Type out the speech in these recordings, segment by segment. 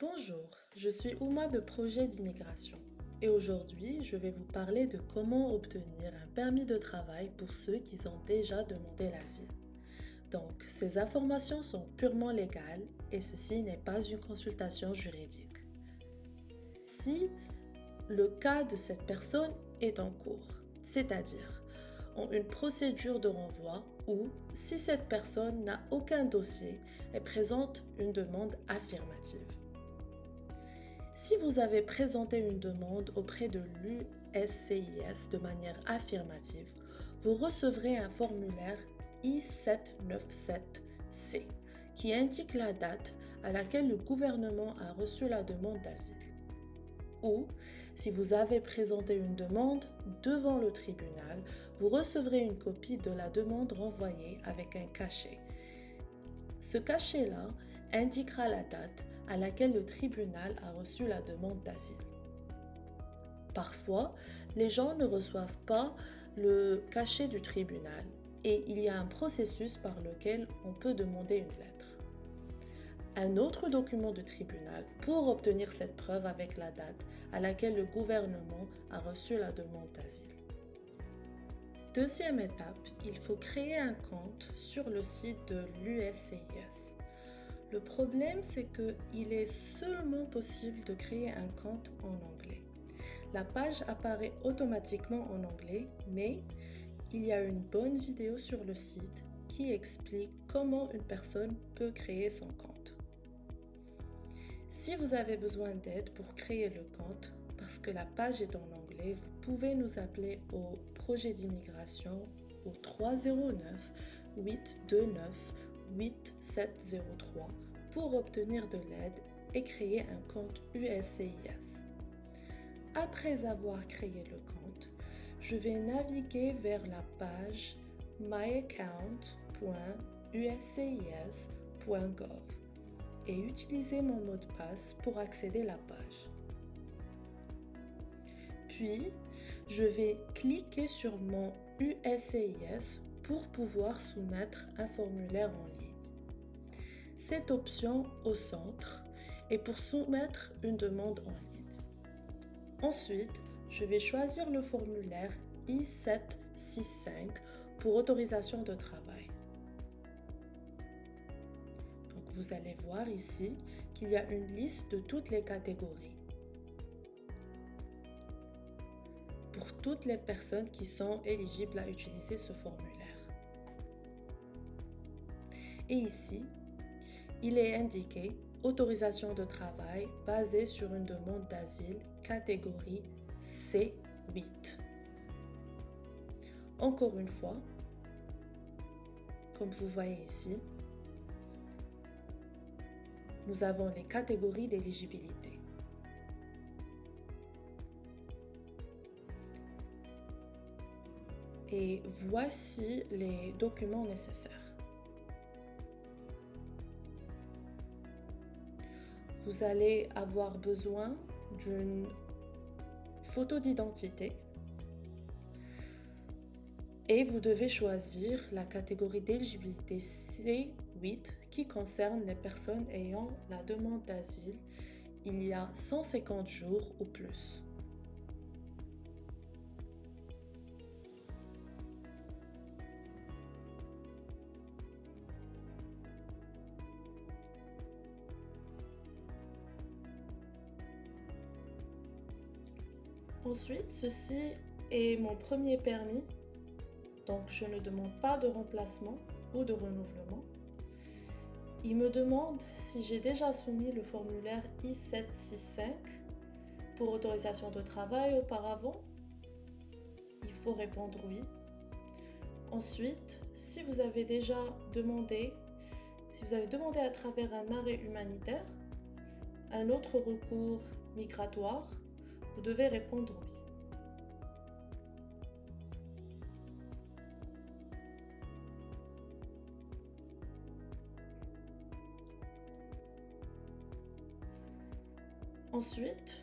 Bonjour, je suis Ouma de Projet d'immigration et aujourd'hui je vais vous parler de comment obtenir un permis de travail pour ceux qui ont déjà demandé l'asile. Donc, ces informations sont purement légales et ceci n'est pas une consultation juridique. Si le cas de cette personne est en cours, c'est-à-dire en une procédure de renvoi ou si cette personne n'a aucun dossier et présente une demande affirmative. Si vous avez présenté une demande auprès de l'USCIS de manière affirmative, vous recevrez un formulaire I-797C qui indique la date à laquelle le gouvernement a reçu la demande d'asile. Ou, si vous avez présenté une demande devant le tribunal, vous recevrez une copie de la demande renvoyée avec un cachet. Ce cachet-là indiquera la date à laquelle le tribunal a reçu la demande d'asile. Parfois, les gens ne reçoivent pas le cachet du tribunal et il y a un processus par lequel on peut demander une lettre. Un autre document du tribunal pour obtenir cette preuve avec la date à laquelle le gouvernement a reçu la demande d'asile. Deuxième étape, il faut créer un compte sur le site de l'USCIS. Le problème, c'est qu'il est seulement possible de créer un compte en anglais. La page apparaît automatiquement en anglais, mais il y a une bonne vidéo sur le site qui explique comment une personne peut créer son compte. Si vous avez besoin d'aide pour créer le compte, parce que la page est en anglais, vous pouvez nous appeler au projet d'immigration au 309 829 8703 pour obtenir de l'aide et créer un compte USCIS. Après avoir créé le compte, je vais naviguer vers la page myaccount.uscis.gov et utiliser mon mot de passe pour accéder à la page. Puis, je vais cliquer sur mon USCIS pour pouvoir soumettre un formulaire en ligne. Cette option au centre est pour soumettre une demande en ligne. Ensuite, je vais choisir le formulaire I-765 pour autorisation de travail. Donc, vous allez voir ici qu'il y a une liste de toutes les catégories pour toutes les personnes qui sont éligibles à utiliser ce formulaire. Et ici, il est indiqué autorisation de travail basée sur une demande d'asile catégorie C8. Encore une fois, comme vous voyez ici, nous avons les catégories d'éligibilité. Et voici les documents nécessaires. Vous allez avoir besoin d'une photo d'identité et vous devez choisir la catégorie d'éligibilité C8 qui concerne les personnes ayant la demande d'asile il y a 150 jours ou plus. Ensuite, ceci est mon premier permis, donc je ne demande pas de remplacement ou de renouvellement. Il me demande si j'ai déjà soumis le formulaire I-765 pour autorisation de travail auparavant. Il faut répondre oui. Ensuite, si vous avez demandé à travers un arrêt humanitaire, un autre recours migratoire, vous devez répondre oui. Ensuite,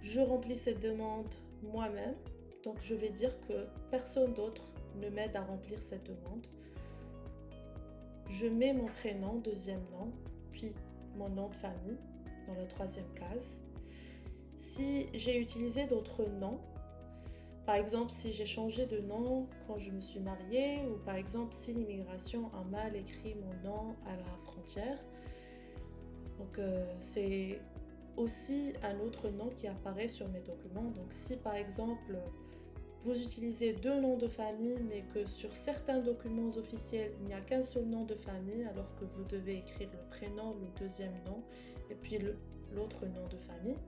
je remplis cette demande moi-même. Donc, je vais dire que personne d'autre ne m'aide à remplir cette demande. je mets mon prénom, deuxième nom, puis mon nom de famille dans la troisième case. Si j'ai utilisé d'autres noms, par exemple si j'ai changé de nom quand je me suis mariée, ou par exemple si l'immigration a mal écrit mon nom à la frontière, donc c'est aussi un autre nom qui apparaît sur mes documents. Donc si par exemple vous utilisez deux noms de famille, mais que sur certains documents officiels, il n'y a qu'un seul nom de famille, alors que vous devez écrire le prénom, le deuxième nom, et puis l'autre nom de famille.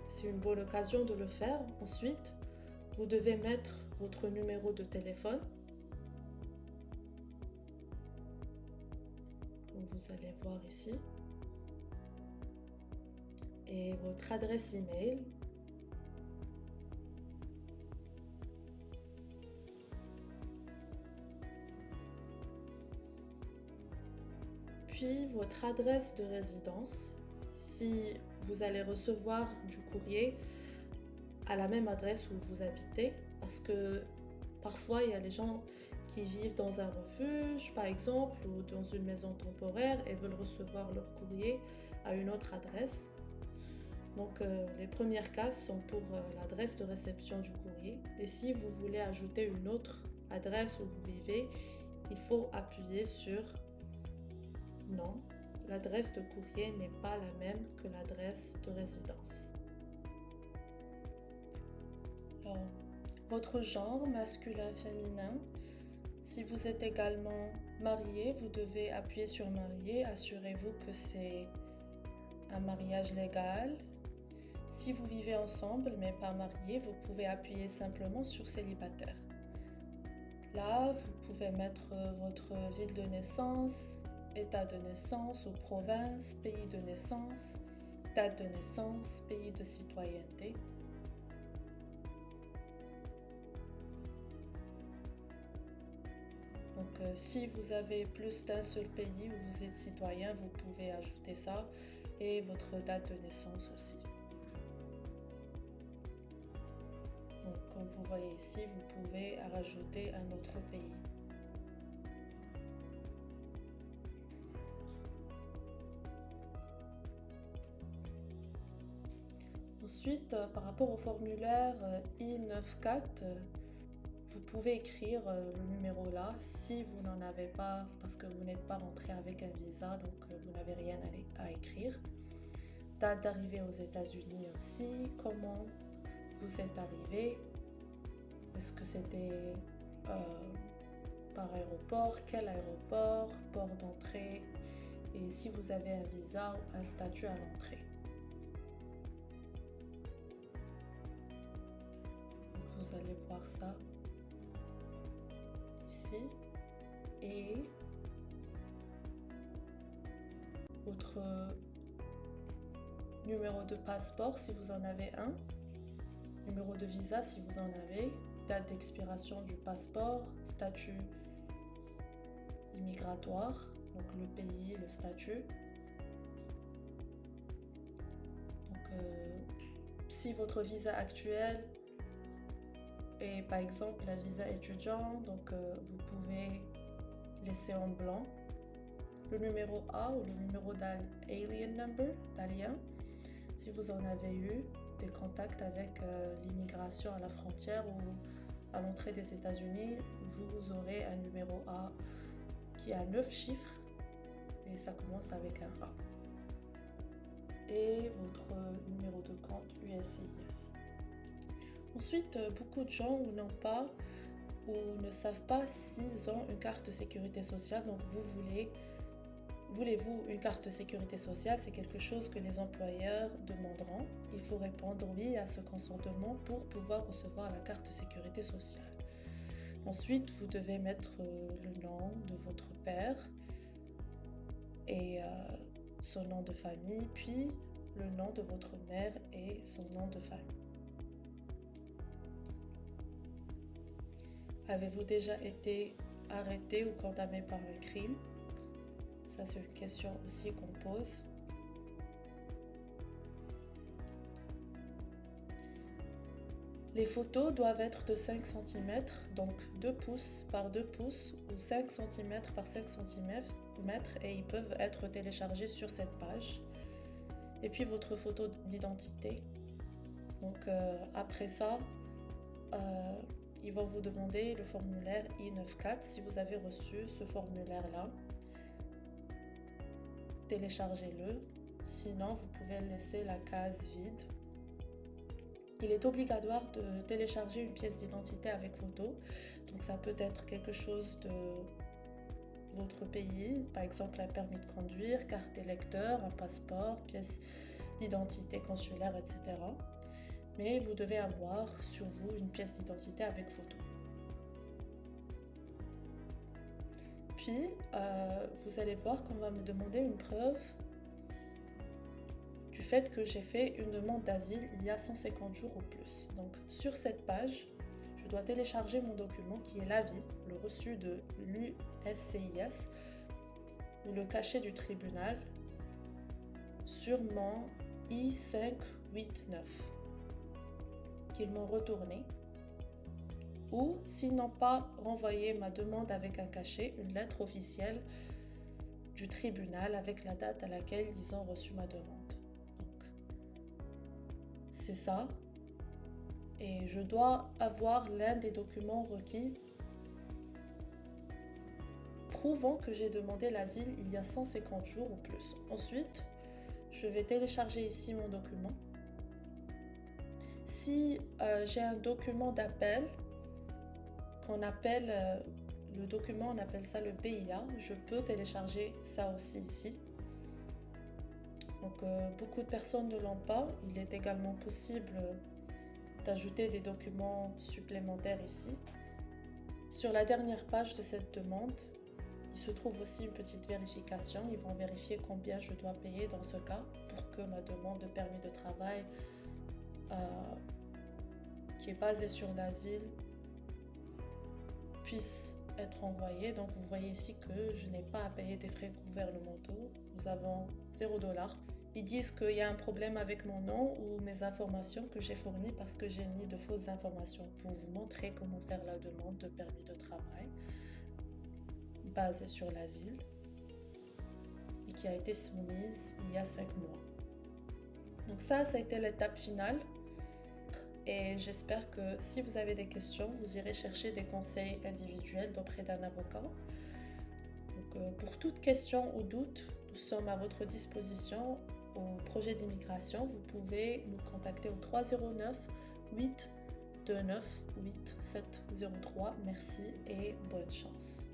C'est une bonne occasion de le faire. Ensuite, vous devez mettre votre numéro de téléphone, comme vous allez voir ici, et votre adresse email. Puis votre adresse de résidence, si vous allez recevoir du courrier à la même adresse où vous habitez, parce que parfois il y a les gens qui vivent dans un refuge par exemple ou dans une maison temporaire et veulent recevoir leur courrier à une autre adresse. Donc les premières cases sont pour l'adresse de réception du courrier, et si vous voulez ajouter une autre adresse où vous vivez, il faut appuyer sur non, l'adresse de courrier n'est pas la même que l'adresse de résidence. Alors, votre genre, masculin, féminin. Si vous êtes également marié, vous devez appuyer sur marié. Assurez-vous que c'est un mariage légal. Si vous vivez ensemble mais pas marié, vous pouvez appuyer simplement sur célibataire. Là, vous pouvez mettre votre ville de naissance, état de naissance ou province, pays de naissance, date de naissance, pays de citoyenneté. Donc si vous avez plus d'un seul pays où vous êtes citoyen, vous pouvez ajouter ça, et votre date de naissance aussi. Donc comme vous voyez ici, vous pouvez rajouter un autre pays. Ensuite, par rapport au formulaire I-94, vous pouvez écrire le numéro là si vous n'en avez pas, parce que vous n'êtes pas rentré avec un visa, donc vous n'avez rien à écrire. Date d'arrivée aux États-Unis aussi, comment vous êtes arrivé, est-ce que c'était par aéroport, quel aéroport, port d'entrée, et si vous avez un visa ou un statut à l'entrée. Vous allez voir ça ici, et votre numéro de passeport si vous en avez un, numéro de visa si vous en avez, date d'expiration du passeport, statut immigratoire, donc le pays, le statut. Donc si votre visa actuel est par exemple un visa étudiant, donc vous pouvez laisser en blanc le numéro A ou le numéro d'alien number, d'alien. Si vous en avez eu des contacts avec l'immigration à la frontière ou à l'entrée des États-Unis, vous aurez un numéro A qui a 9 chiffres et ça commence avec un A. Et votre numéro de compte USCIS. Ensuite, beaucoup de gens n'ont pas ou ne savent pas s'ils ont une carte de sécurité sociale. Donc voulez-vous une carte de sécurité sociale? C'est quelque chose que les employeurs demanderont. Il faut répondre oui à ce consentement pour pouvoir recevoir la carte de sécurité sociale. Ensuite, vous devez mettre le nom de votre père et son nom de famille, puis le nom de votre mère et son nom de famille. Avez-vous déjà été arrêté ou condamné par un crime? Ça, c'est une question aussi qu'on pose. Les photos doivent être de 5 cm, donc 2 pouces par 2 pouces ou 5 cm par 5 cm et ils peuvent être téléchargés sur cette page. Et puis votre photo d'identité. Donc après ça, ils vont vous demander le formulaire I-94 si vous avez reçu ce formulaire-là. Téléchargez-le, sinon vous pouvez laisser la case vide. Il est obligatoire de télécharger une pièce d'identité avec photo, donc ça peut être quelque chose de votre pays, par exemple un permis de conduire, carte électeur, un passeport, pièce d'identité consulaire, etc. Mais vous devez avoir sur vous une pièce d'identité avec photo. Puis, vous allez voir qu'on va me demander une preuve du fait que j'ai fait une demande d'asile il y a 150 jours ou plus. Donc, sur cette page, je dois télécharger mon document qui est l'avis, le reçu de l'USCIS ou le cachet du tribunal sur mon I-589 qu'ils m'ont retourné, ou s'ils n'ont pas renvoyé ma demande avec un cachet, une lettre officielle du tribunal avec la date à laquelle ils ont reçu ma demande. Donc, c'est ça. Et je dois avoir l'un des documents requis prouvant que j'ai demandé l'asile il y a 150 jours ou plus. Ensuite, je vais télécharger ici mon document. Si j'ai un document d'appel, qu'on appelle le document, on appelle ça le PIA, je peux télécharger ça aussi ici. Donc beaucoup de personnes ne l'ont pas. Il est également possible d'ajouter des documents supplémentaires ici. Sur la dernière page de cette demande, il se trouve aussi une petite vérification. Ils vont vérifier combien je dois payer dans ce cas pour que ma demande de permis de travail qui est basée sur l'asile puisse être envoyée. Donc vous voyez ici que je n'ai pas à payer des frais gouvernementaux. Nous avons $0. Ils disent qu'il y a un problème avec mon nom ou mes informations que j'ai fournies parce que j'ai mis de fausses informations pour vous montrer comment faire la demande de permis de travail basée sur l'asile et qui a été soumise il y a 5 mois. Donc ça a été l'étape finale. Et j'espère que si vous avez des questions, vous irez chercher des conseils individuels auprès d'un avocat. Donc, pour toute question ou doute, nous sommes à votre disposition au projet d'immigration. Vous pouvez nous contacter au 309 829 8703. Merci et bonne chance.